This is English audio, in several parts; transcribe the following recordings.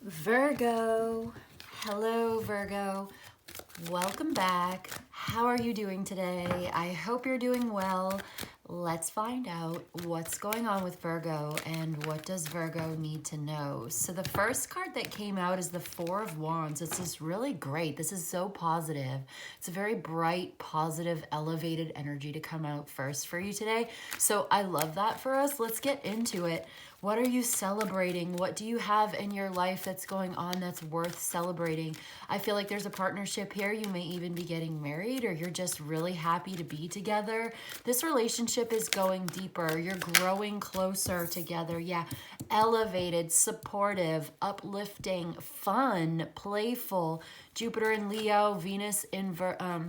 Virgo. Hello, Virgo. Welcome back. How are you doing today? I hope you're doing well. Let's find out what's going on with Virgo and what does Virgo need to know. So the first card that came out is the Four of Wands. It's just really great. This is so positive. It's a very bright, positive, elevated energy to come out first for you today. So I love that for us. Let's get into it. What are you celebrating? What do you have in your life that's going on that's worth celebrating? I feel like there's a partnership here. You may even be getting married, or you're just really happy to be together. This relationship is going deeper. You're growing closer together. Yeah, elevated, supportive, uplifting, fun, playful. Jupiter in Leo, Venus in I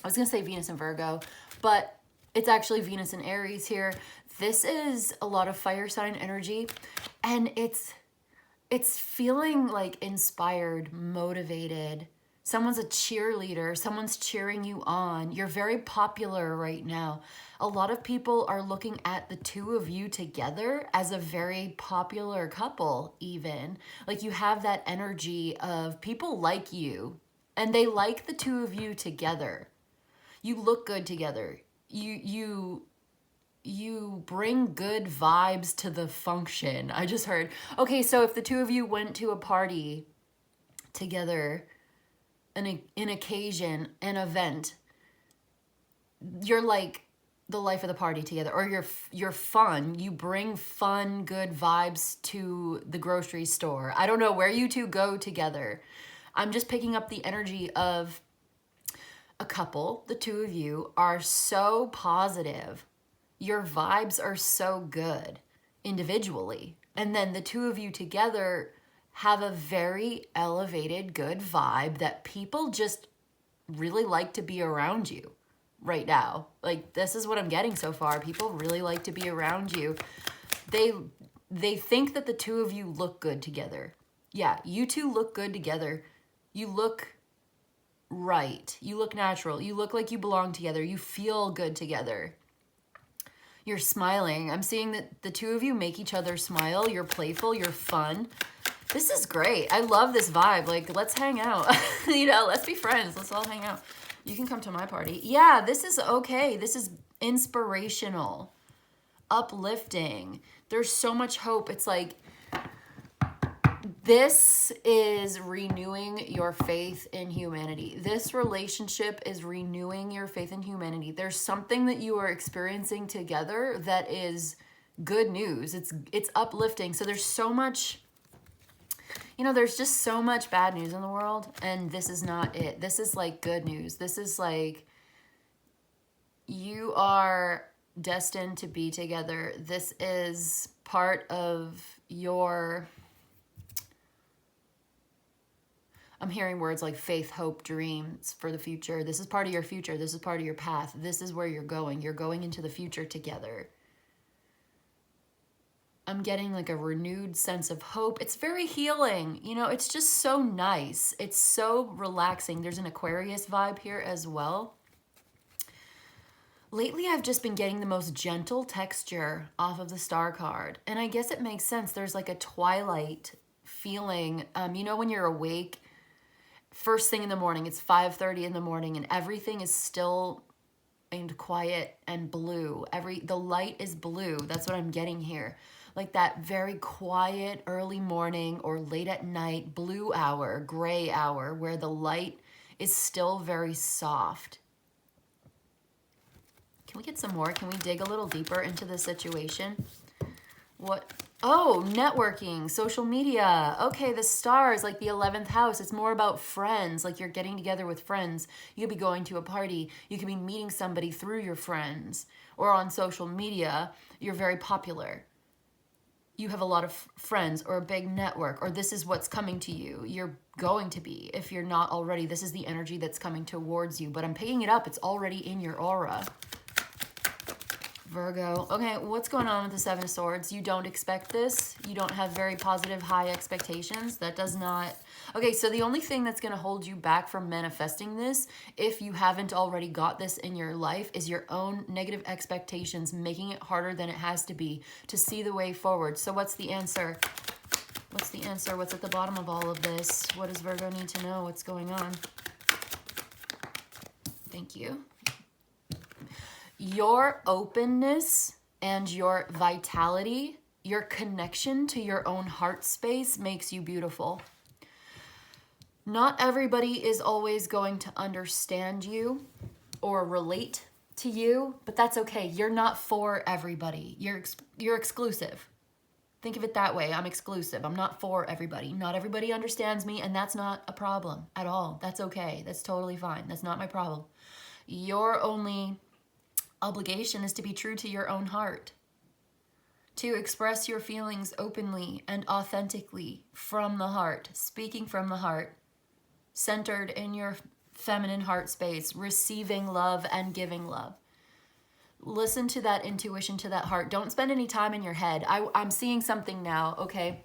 was going to say Venus in Virgo, but it's actually Venus in Aries here. This is a lot of fire sign energy, and it's feeling like inspired, motivated. Someone's a cheerleader. Someone's cheering you on. You're very popular right now. A lot of people are looking at the two of you together as a very popular couple even. Like, you have that energy of people like you, and they like the two of you together. You look good together. You bring good vibes to the function. I just heard. Okay, so if the two of you went to a party together, an occasion, an event, you're like the life of the party together, or you're fun. You bring fun, good vibes to the grocery store. I don't know where you two go together. I'm just picking up the energy of a couple. The two of you are so positive. Your vibes are so good individually. And then the two of you together have a very elevated, good vibe that people just really like to be around you right now. Like, this is what I'm getting so far. People really like to be around you. They think that the two of you look good together. Yeah, you two look good together. You look right. You look natural. You look like you belong together. You feel good together. You're smiling. I'm seeing that the two of you make each other smile. You're playful. You're fun. This is great. I love this vibe. Like, let's hang out. Let's be friends. Let's all hang out. You can come to my party. Yeah, this is okay. This is inspirational, uplifting. There's so much hope. It's like, this is renewing your faith in humanity. This relationship is renewing your faith in humanity. There's something that you are experiencing together that is good news. It's uplifting. So there's so much, there's just so much bad news in the world, and this is not it. This is like good news. This is like, you are destined to be together. This is part of your... I'm hearing words like faith, hope, dreams for the future. This is part of your future. This is part of your path. This is where you're going. You're going into the future together. I'm getting like a renewed sense of hope. It's very healing. It's just so nice. It's so relaxing. There's an Aquarius vibe here as well. Lately, I've just been getting the most gentle texture off of the star card. And I guess it makes sense. There's like a twilight feeling. When you're awake, first thing in the morning, it's 5:30 in the morning, and everything is still and quiet and blue. The light is blue. That's what I'm getting here. Like that very quiet early morning or late at night, blue hour, gray hour, where the light is still very soft. Can we get some more? Can we dig a little deeper into the situation? What? Oh, networking, social media. Okay, the stars, like the 11th house. It's more about friends, like you're getting together with friends. You could be going to a party. You could be meeting somebody through your friends. Or on social media, you're very popular. You have a lot of friends or a big network, or this is what's coming to you. You're going to be, if you're not already. This is the energy that's coming towards you. But I'm picking it up. It's already in your aura. Virgo. Okay, what's going on with the Seven of Swords? You don't expect this. You don't have very positive, high expectations. That does not... Okay, so the only thing that's going to hold you back from manifesting this, if you haven't already got this in your life, is your own negative expectations, making it harder than it has to be to see the way forward. So what's the answer? What's the answer? What's at the bottom of all of this? What does Virgo need to know? What's going on? Thank you. Your openness and your vitality, your connection to your own heart space makes you beautiful. Not everybody is always going to understand you or relate to you, but that's okay. You're not for everybody. You're exclusive. Think of it that way. I'm exclusive. I'm not for everybody. Not everybody understands me, and that's not a problem at all. That's okay. That's totally fine. That's not my problem. Your only obligation is to be true to your own heart, to express your feelings openly and authentically from the heart, speaking from the heart, centered in your feminine heart space, receiving love and giving love. Listen to that intuition, to that heart. Don't spend any time in your head. I'm seeing something now, okay?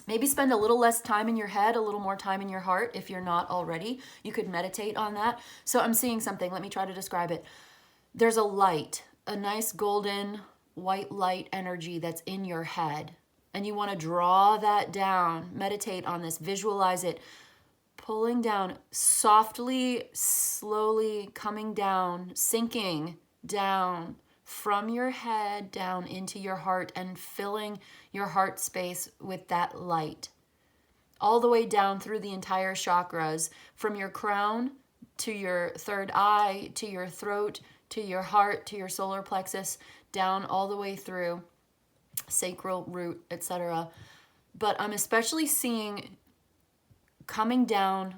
Maybe spend a little less time in your head, a little more time in your heart if you're not already. You could meditate on that. So I'm seeing something. Let me try to describe it. There's a light, a nice golden white light energy that's in your head. And you want to draw that down. Meditate on this. Visualize it. Pulling down, softly, slowly coming down, sinking down from your head down into your heart and filling your heart space with that light. All the way down through the entire chakras, from your crown to your third eye, to your throat, to your heart, to your solar plexus, down all the way through sacral root, etc. But I'm especially seeing coming down,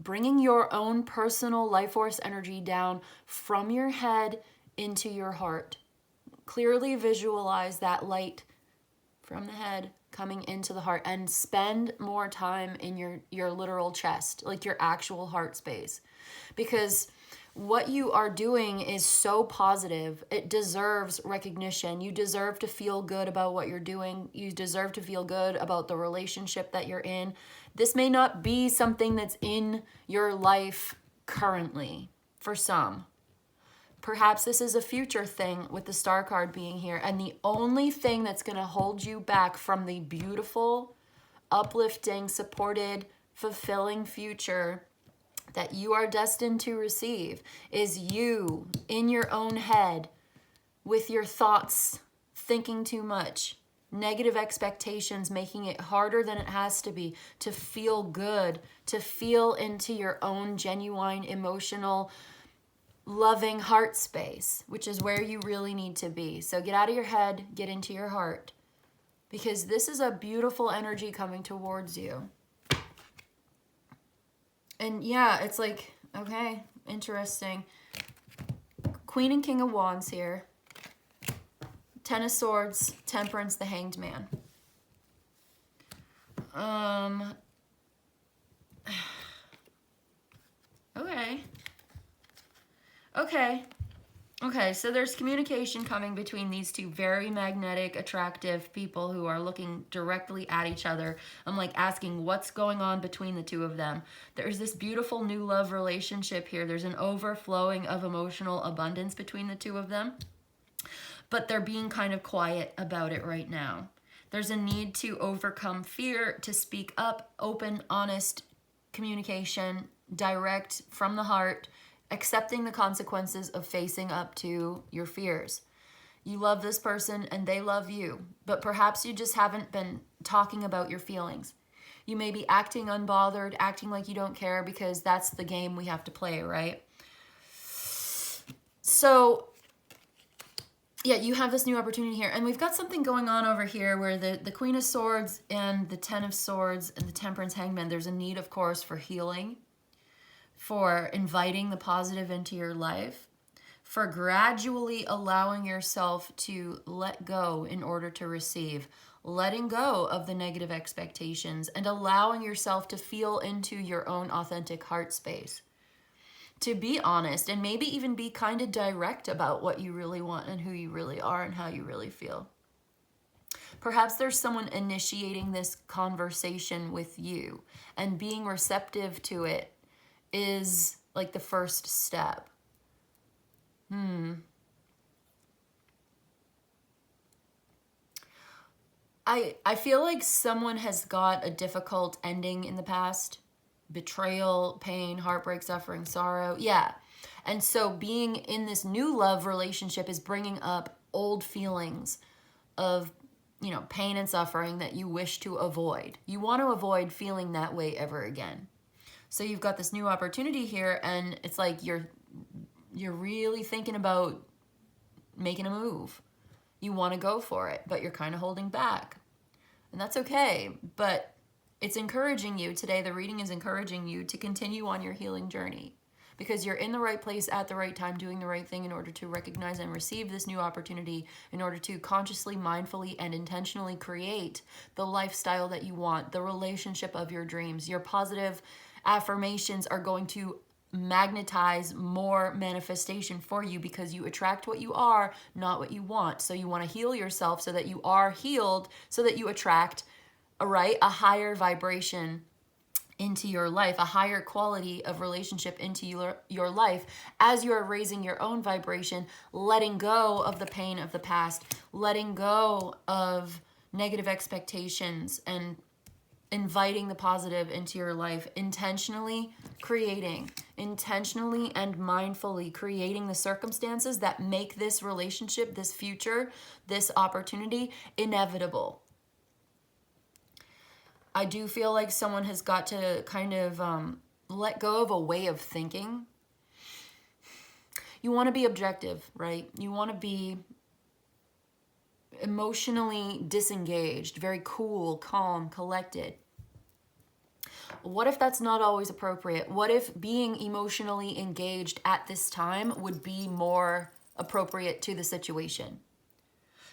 bringing your own personal life force energy down from your head into your heart. Clearly visualize that light from the head coming into the heart, and spend more time in your literal chest, like your actual heart space. Because what you are doing is so positive. It deserves recognition. You deserve to feel good about what you're doing. You deserve to feel good about the relationship that you're in. This may not be something that's in your life currently for some. Perhaps this is a future thing with the star card being here. And the only thing that's going to hold you back from the beautiful, uplifting, supported, fulfilling future that you are destined to receive is you in your own head with your thoughts thinking too much, negative expectations making it harder than it has to be to feel good, to feel into your own genuine, emotional, loving heart space, which is where you really need to be. So get out of your head, get into your heart, because this is a beautiful energy coming towards you. And yeah, it's like, okay, interesting. Queen and King of Wands here. Ten of Swords, Temperance, the Hanged Man. Okay, so there's communication coming between these two very magnetic, attractive people who are looking directly at each other. I'm like asking what's going on between the two of them. There's this beautiful new love relationship here. There's an overflowing of emotional abundance between the two of them, but they're being kind of quiet about it right now. There's a need to overcome fear, to speak up, open, honest communication, direct from the heart, accepting the consequences of facing up to your fears. You love this person and they love you, but perhaps you just haven't been talking about your feelings. You may be acting unbothered, acting like you don't care, because that's the game we have to play, right? So yeah, you have this new opportunity here. And we've got something going on over here where the Queen of Swords and the Ten of Swords and the Temperance Hangman, there's a need, of course, for healing, for inviting the positive into your life, for gradually allowing yourself to let go in order to receive, letting go of the negative expectations and allowing yourself to feel into your own authentic heart space, to be honest and maybe even be kind of direct about what you really want and who you really are and how you really feel. Perhaps there's someone initiating this conversation with you, and being receptive to it is like the first step. I feel like someone has got a difficult ending in the past. Betrayal, pain, heartbreak, suffering, sorrow. Yeah. And so being in this new love relationship is bringing up old feelings of, you know, pain and suffering that you wish to avoid. You want to avoid feeling that way ever again. So you've got this new opportunity here, and it's like you're really thinking about making a move. You want to go for it, but you're kind of holding back. And that's okay, but it's encouraging you today. The reading is encouraging you to continue on your healing journey, because you're in the right place at the right time, doing the right thing in order to recognize and receive this new opportunity, in order to consciously, mindfully, and intentionally create the lifestyle that you want, the relationship of your dreams. Your positive affirmations are going to magnetize more manifestation for you, because you attract what you are, not what you want. So you want to heal yourself so that you are healed, so that you attract, a higher vibration into your life, a higher quality of relationship into your life, as you are raising your own vibration, letting go of the pain of the past, letting go of negative expectations, and inviting the positive into your life, intentionally and mindfully creating the circumstances that make this relationship, this future, this opportunity inevitable. I do feel like someone has got to kind of let go of a way of thinking. You want to be objective, right? You want to be emotionally disengaged, very cool, calm, collected. What if that's not always appropriate? What if being emotionally engaged at this time would be more appropriate to the situation?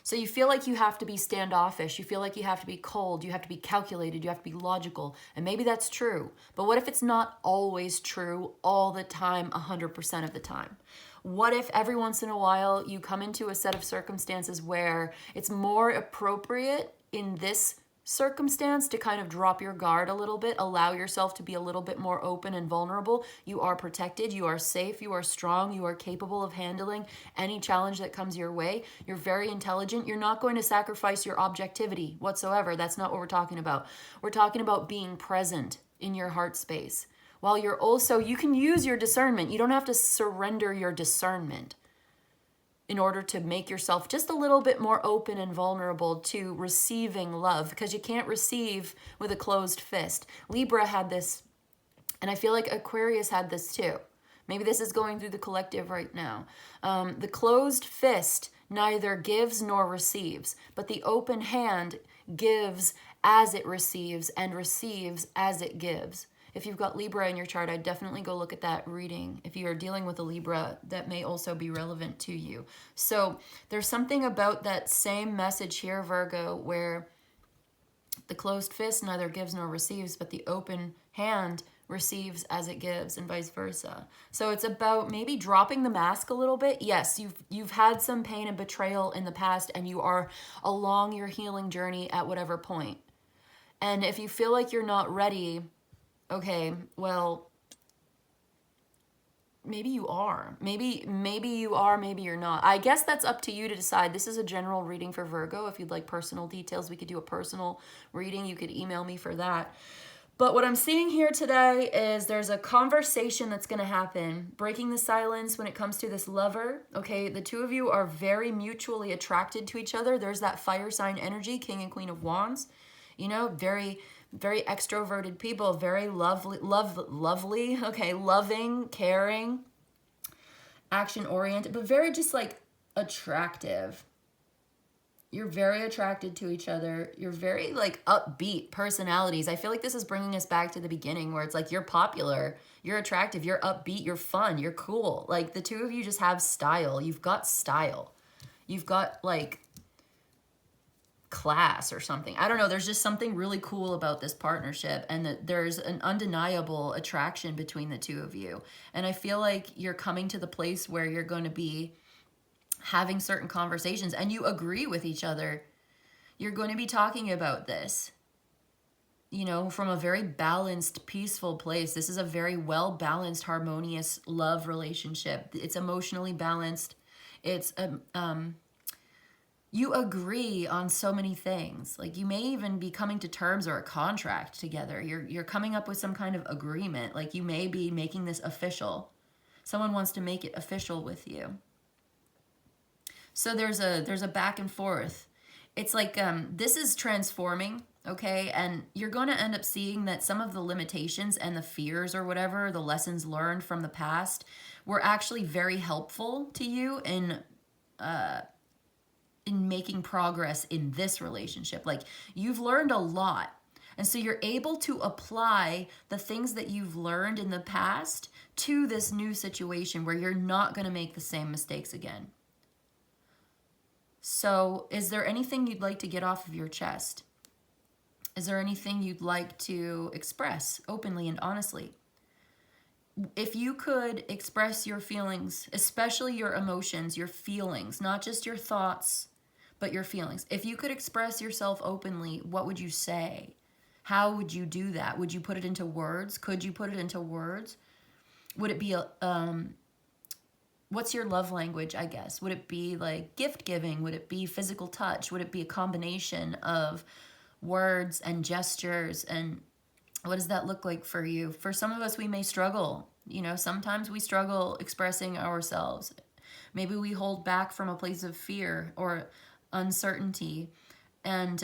So you feel like you have to be standoffish, you feel like you have to be cold, you have to be calculated, you have to be logical, and maybe that's true. But what if it's not always true all the time, 100% of the time? What if every once in a while you come into a set of circumstances where it's more appropriate in this circumstance to kind of drop your guard a little bit, allow yourself to be a little bit more open and vulnerable? You are protected, you are safe, you are strong, you are capable of handling any challenge that comes your way. You're very intelligent. You're not going to sacrifice your objectivity whatsoever. That's not what we're talking about. We're talking about being present in your heart space. While you're also, you can use your discernment. You don't have to surrender your discernment in order to make yourself just a little bit more open and vulnerable to receiving love, because you can't receive with a closed fist. Libra had this, and I feel like Aquarius had this too. Maybe this is going through the collective right now. The closed fist neither gives nor receives, but the open hand gives as it receives and receives as it gives. If you've got Libra in your chart, I'd definitely go look at that reading. If you are dealing with a Libra, that may also be relevant to you. So there's something about that same message here, Virgo, where the closed fist neither gives nor receives, but the open hand receives as it gives, and vice versa. So it's about maybe dropping the mask a little bit. Yes, you've had some pain and betrayal in the past, and you are along your healing journey at whatever point. And if you feel like you're not ready, okay, well, maybe you are. Maybe you are, maybe you're not. I guess that's up to you to decide. This is a general reading for Virgo. If you'd like personal details, we could do a personal reading. You could email me for that. But what I'm seeing here today is there's a conversation that's going to happen, breaking the silence when it comes to this lover. Okay, the two of you are very mutually attracted to each other. There's that fire sign energy, King and Queen of Wands. You know, very extroverted people, very lovely, okay, loving, caring, action-oriented, but very just like attractive. You're very attracted to each other. You're very like upbeat personalities. I feel like this is bringing us back to the beginning, where it's like you're popular, you're attractive, you're upbeat, you're fun, you're cool. Like the two of you just have style. You've got style. You've got like class or something. I don't know. There's just something really cool about this partnership, and that there's an undeniable attraction between the two of you. And I feel like you're coming to the place where you're going to be having certain conversations and you agree with each other. You're going to be talking about this, you know, from a very balanced, peaceful place. This is a very well-balanced, harmonious love relationship. It's emotionally balanced. It's You agree on so many things. Like you may even be coming to terms or a contract together. You're coming up with some kind of agreement. Like you may be making this official. Someone wants to make it official with you. So there's a back and forth. It's like this is transforming, okay? And you're going to end up seeing that some of the limitations and the fears or whatever, the lessons learned from the past, were actually very helpful to you in making progress in this relationship. Like you've learned a lot. And so you're able to apply the things that you've learned in the past to this new situation where you're not going to make the same mistakes again. So is there anything you'd like to get off of your chest? Is there anything you'd like to express openly and honestly? If you could express your feelings, especially your emotions, your feelings, not just your thoughts, but your feelings. If you could express yourself openly, what would you say? How would you do that? Would you put it into words? Could you put it into words? Would it be what's your love language, I guess? Would it be like gift giving? Would it be physical touch? Would it be a combination of words and gestures? And what does that look like for you? For some of us, we may struggle. You know, sometimes we struggle expressing ourselves. Maybe we hold back from a place of fear or uncertainty. And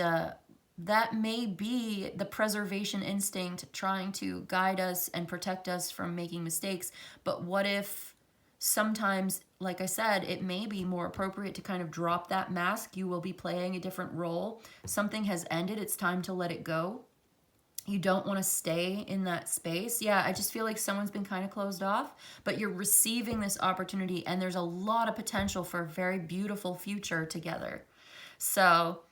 that may be the preservation instinct trying to guide us and protect us from making mistakes. But what if sometimes, like I said, it may be more appropriate to kind of drop that mask? You will be playing a different role. Something has ended. It's time to let it go. You don't want to stay in that space. Yeah, I just feel like someone's been kind of closed off, but you're receiving this opportunity and there's a lot of potential for a very beautiful future together. So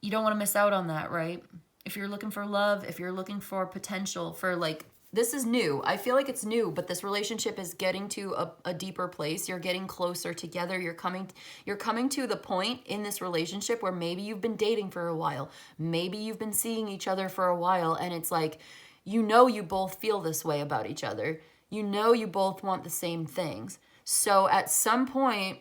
you don't want to miss out on that, right? If you're looking for love, if you're looking for potential for like, this is new. I feel like it's new, but this relationship is getting to a deeper place. You're getting closer together. You're coming to the point in this relationship where maybe you've been dating for a while. Maybe you've been seeing each other for a while, and it's like, you know, you both feel this way about each other. You know, you both want the same things. So at some point,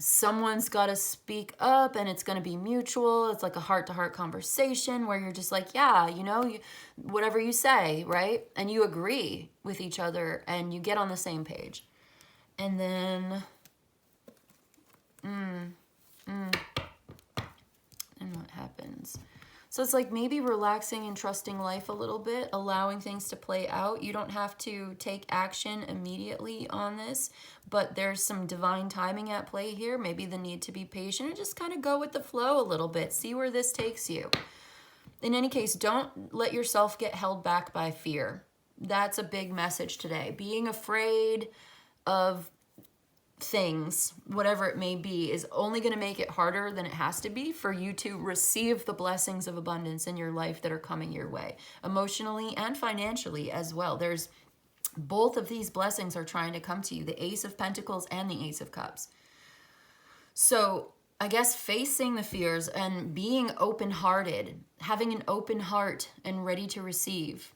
someone's got to speak up, and it's going to be mutual. It's like a heart-to-heart conversation where you're just like, yeah, you know, whatever you say, right? And you agree with each other and you get on the same page. And then, and what happens? So it's like maybe relaxing and trusting life a little bit, allowing things to play out. You don't have to take action immediately on this, but there's some divine timing at play here. Maybe the need to be patient and just kind of go with the flow a little bit. See where this takes you. In any case, don't let yourself get held back by fear. That's a big message today. Being afraid of things, whatever it may be, is only going to make it harder than it has to be for you to receive the blessings of abundance in your life that are coming your way, emotionally and financially as well. There's both of these blessings are trying to come to you, the Ace of Pentacles and the Ace of Cups. So I guess facing the fears and being open-hearted, having an open heart and ready to receive.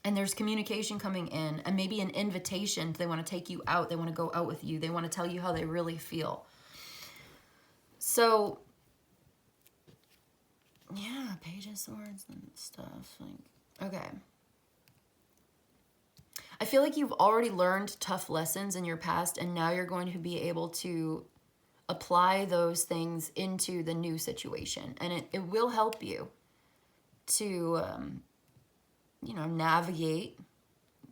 And there's communication coming in and maybe an invitation. They want to take you out. They want to go out with you. They want to tell you how they really feel. So, yeah, Page of Swords and stuff. Like, okay. I feel like you've already learned tough lessons in your past, and now you're going to be able to apply those things into the new situation. And it will help you to... you know, navigate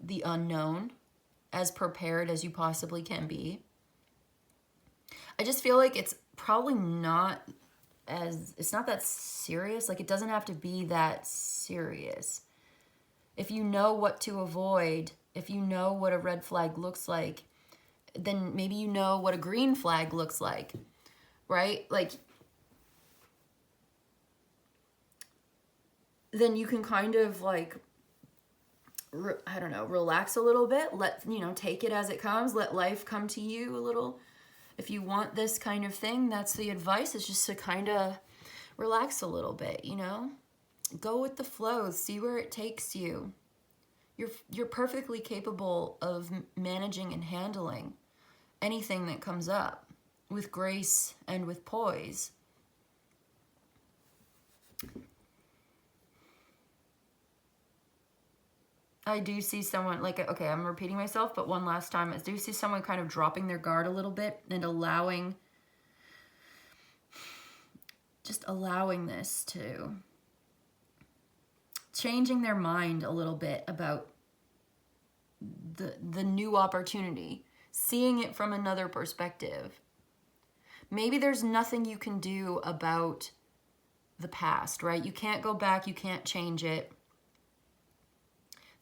the unknown as prepared as you possibly can be. I just feel like it's probably not it's not that serious. Like, it doesn't have to be that serious. If you know what to avoid, if you know what a red flag looks like, then maybe you know what a green flag looks like, right? Like, then you can kind of like, I don't know, relax a little bit. Take it as it comes. Let life come to you a little. If you want this kind of thing, that's the advice, is just to kind of relax a little bit, you know? Go with the flow. See where it takes you. You're perfectly capable of managing and handling anything that comes up. with grace and with poise. I do see someone, like, okay, I'm repeating myself, but one last time, I do see someone kind of dropping their guard a little bit and just allowing this to, changing their mind a little bit about the new opportunity, seeing it from another perspective. Maybe there's nothing you can do about the past, right? You can't go back, you can't change it.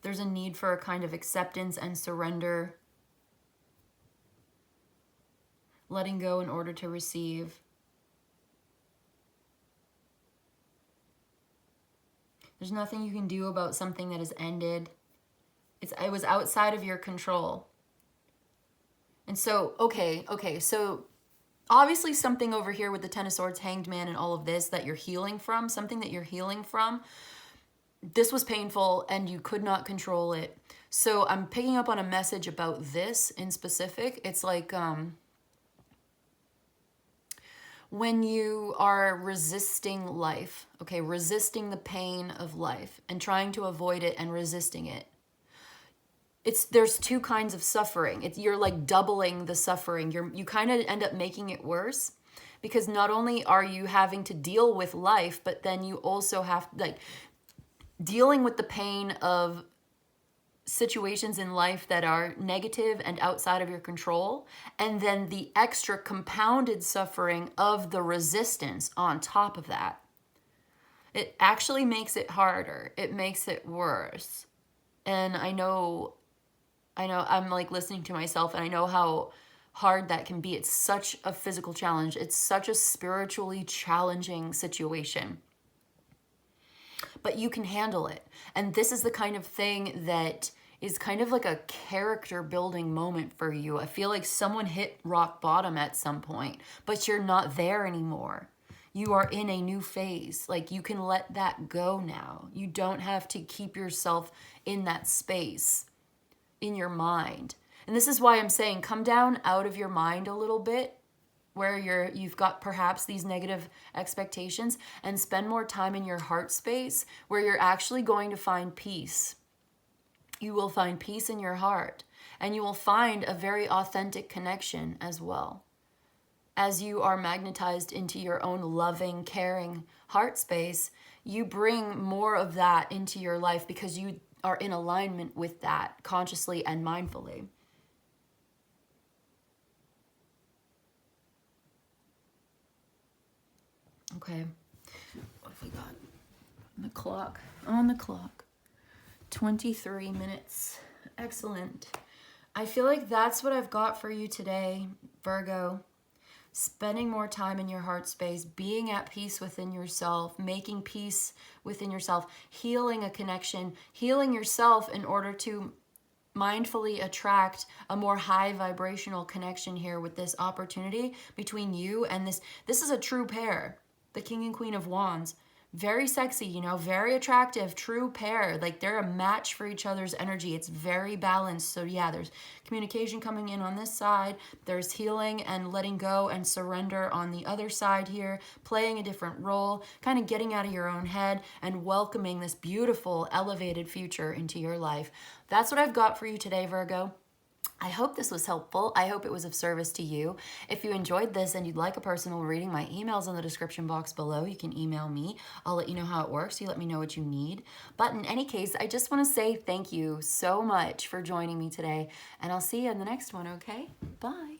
There's a need for a kind of acceptance and surrender, letting go in order to receive. There's nothing you can do about something that has ended. It was outside of your control. And so, okay, so obviously something over here with the Ten of Swords, Hanged Man, and all of this that you're healing from, something that you're healing from. This was painful and you could not control it. So I'm picking up on a message about this in specific. It's like when you are resisting life, okay, resisting the pain of life and trying to avoid it and resisting it. There's two kinds of suffering. You're like doubling the suffering. You kind of end up making it worse, because not only are you having to deal with life, but then you also have like dealing with the pain of situations in life that are negative and outside of your control, and then the extra compounded suffering of the resistance on top of that. It actually makes it harder. It makes it worse. And I know I'm like listening to myself, and I know how hard that can be. It's such a physical challenge. It's such a spiritually challenging situation. But you can handle it. And this is the kind of thing that is kind of like a character building moment for you. I feel like someone hit rock bottom at some point, but you're not there anymore. You are in a new phase. Like, you can let that go now. You don't have to keep yourself in that space in your mind. And this is why I'm saying come down out of your mind a little bit, where you've got perhaps these negative expectations, and spend more time in your heart space where you're actually going to find peace. You will find peace in your heart, and you will find a very authentic connection as well. As you are magnetized into your own loving, caring heart space, you bring more of that into your life because you are in alignment with that consciously and mindfully. Okay, what have we got on the clock? 23 minutes. Excellent. I feel like that's what I've got for you today, Virgo. Spending more time in your heart space, being at peace within yourself, making peace within yourself, healing a connection, healing yourself in order to mindfully attract a more high vibrational connection here with this opportunity between you and this. This is a true pair. The King and Queen of Wands. Very sexy, you know, very attractive, true pair. Like, they're a match for each other's energy. It's very balanced. So yeah, there's communication coming in on this side. There's healing and letting go and surrender on the other side here, playing a different role, kind of getting out of your own head and welcoming this beautiful, elevated future into your life. That's what I've got for you today, Virgo. I hope this was helpful. I hope it was of service to you. If you enjoyed this and you'd like a personal reading, my email's in the description box below. You can email me. I'll let you know how it works. You let me know what you need. But in any case, I just want to say thank you so much for joining me today, and I'll see you in the next one, okay? Bye.